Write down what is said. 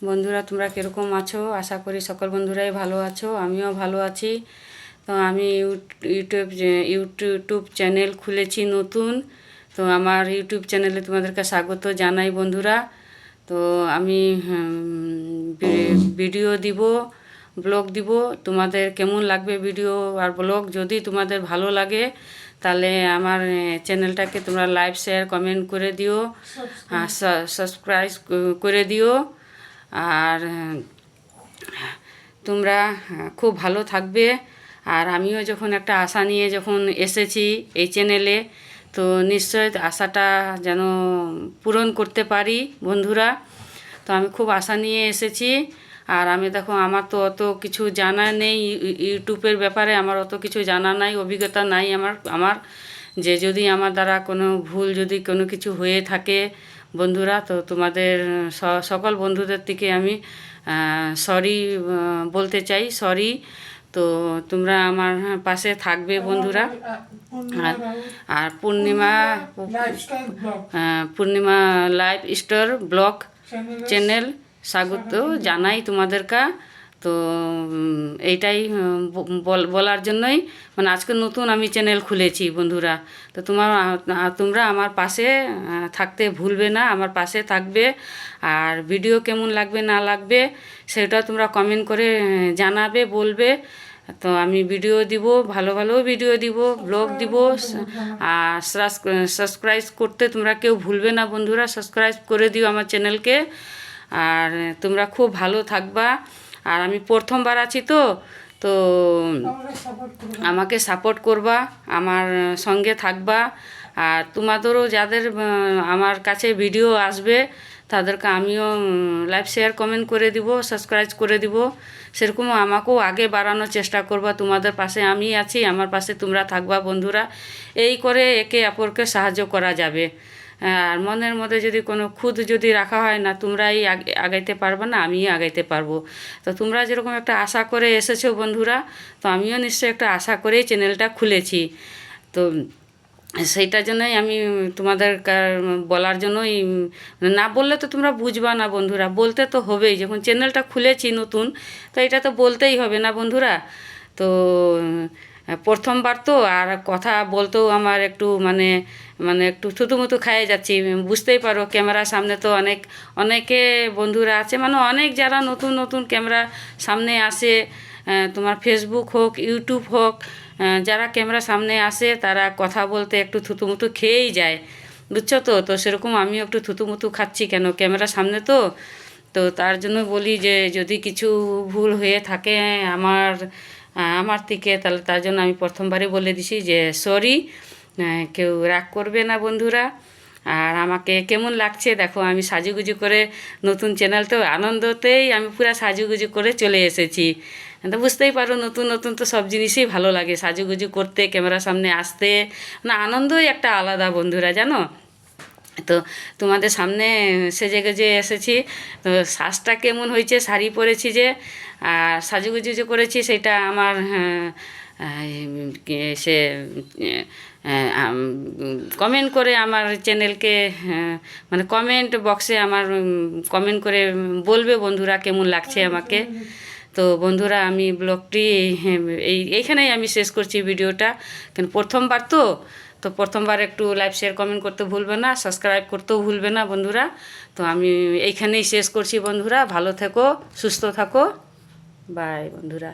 বন্ধুরা তোমরা কীরকম আছো? আশা করি সকল বন্ধুরাই ভালো আছো, আমিও ভালো আছি। তো আমি ইউটিউব চ্যানেল খুলেছি নতুন। তো আমার ইউটিউব চ্যানেলে তোমাদেরকে স্বাগত জানাই বন্ধুরা। তো আমি ভিডিও দিব, ব্লগ দিব। তোমাদের কেমন লাগবে ভিডিও আর ব্লগ? যদি তোমাদের ভালো লাগে তাহলে আমার চ্যানেলটাকে তোমরা লাইক শেয়ার কমেন্ট করে দিও, সাবস্ক্রাইব করে দিও। আর তোমরা খুব ভালো থাকবে। আর আমিও যখন একটা আশা নিয়ে যখন এসেছি এই চ্যানেলে, তো নিশ্চয় আশাটা যেন পূরণ করতে পারি বন্ধুরা। তো আমি খুব আশা নিয়ে এসেছি। আর আমি দেখো, আমার তো অত কিছু জানা নেই ইউটিউবের ব্যাপারে, আমার অত কিছু জানা নাই, অভিজ্ঞতা নাই আমার যে যদি আমার দ্বারা কোনো ভুল যদি কোনো কিছু হয়ে থাকে বন্ধুরা, তো তোমাদের সকল বন্ধুদের থেকে আমি সরি বলতে চাই, সরি। তো তোমরা আমার পাশে থাকবে বন্ধুরা। আর পূর্ণিমা লাইফ স্টার ব্লগ চ্যানেল স্বাগত জানাই তোমাদেরকে। তো এইটাই বলার জন্যই মানে আজকে নতুন আমি চ্যানেল খুলেছি বন্ধুরা। তো তোমরা আমার পাশে থাকতে ভুলবে না, আমার পাশে থাকবে। আর ভিডিও কেমন লাগবে না লাগবে সেটা তোমরা কমেন্ট করে জানাবে, বলবে। তো আমি ভিডিও দিব, ভালো ভালো ভিডিও দিব, ব্লগ দিব। আর সাবস্ক্রাইব করতে তোমরা কেউ ভুলবে না বন্ধুরা, সাবস্ক্রাইব করে দিও আমার চ্যানেলকে। আর তোমরা খুব ভালো থাকবা। আর আমি প্রথমবার আছি, তো তো আমাকে সাপোর্ট করবা, আমার সঙ্গে থাকবা। আর তোমাদেরও যাদের আমার কাছে ভিডিও আসবে তাদেরকে আমিও লাইক শেয়ার কমেন্ট করে দিব, সাবস্ক্রাইব করে দিব। সেরকম আমাকেও আগে বাড়ানোর চেষ্টা করবা। তোমাদের পাশে আমি আছি, আমার পাশে তোমরা থাকবা বন্ধুরা। এই করে একে অপরকে সাহায্য করা যাবে। আর মনের মধ্যে যদি কোনো খুঁত যদি রাখা হয় না, তোমরাই আগাইতে পারবে না, আমিই আগাইতে পারবো। তো তোমরা যেরকম একটা আশা করে এসেছো বন্ধুরা, তো আমিও নিশ্চয়ই একটা আশা করেই চ্যানেলটা খুলেছি। তো সেইটার জন্যই আমি তোমাদের বলার জন্যই, না বললে তো তোমরা বুঝবা না বন্ধুরা, বলতে তো হবেই। যখন চ্যানেলটা খুলেছি নতুন, তো এটা তো বলতেই হবে না বন্ধুরা। তো প্রথমবার তো, আর কথা বলতেও আমার একটু মানে মানে একটু থুতুমুতু খাইয়ে যাচ্ছি। বুঝতেই পারো ক্যামেরার সামনে তো অনেকে বন্ধুরা আছে, মানে অনেক যারা নতুন নতুন ক্যামেরা সামনে আসে, তোমার ফেসবুক হোক ইউটিউব হোক, যারা ক্যামেরার সামনে আসে তারা কথা বলতে একটু থুতুমুতু খেয়েই যায়, বুঝছো তো? তো সেরকম আমিও একটু থুতুমুতু খাচ্ছি, কেন ক্যামেরার সামনে তো। তো তার জন্য বলি যে যদি কিছু ভুল হয়ে থাকে আমার থেকে, তাহলে তার জন্য আমি প্রথমবারই বলে দিছি যে সরি। কেউ রাগ করবে না বন্ধুরা। আর আমাকে কেমন লাগছে দেখো, আমি সাজুগুজু করে নতুন চ্যানেল তো, আনন্দতেই আমি পুরো সাজুগুজু করে চলে এসেছি। তো বুঝতেই পারো নতুন নতুন তো সব জিনিসই ভালো লাগে, সাজুগুজু করতে, ক্যামেরার সামনে আসতে, না আনন্দই একটা আলাদা বন্ধুরা, জানো তো। তোমাদের সামনে সেজে গুজে এসেছি। তো শ্বাসটা কেমন হয়েছে, শাড়ি পরেছি যে আর সাজুগুজু যে করেছি, সেটা আমার সে কমেন্ট করে আমার চ্যানেলকে মানে কমেন্ট বক্সে আমার কমেন্ট করে বলবে বন্ধুরা কেমন লাগছে আমাকে। তো বন্ধুরা আমি ব্লগটি এইখানেই আমি শেষ করছি ভিডিওটা, কেন প্রথমবার তো। তো প্রথমবার একটু লাইক শেয়ার কমেন্ট করতে ভুলবে না, সাবস্ক্রাইব করতেও ভুলবে না বন্ধুরা। তো আমি এইখানেই শেষ করছি বন্ধুরা, ভালো থেকো, সুস্থ থাকো, বাই বন্ধুরা।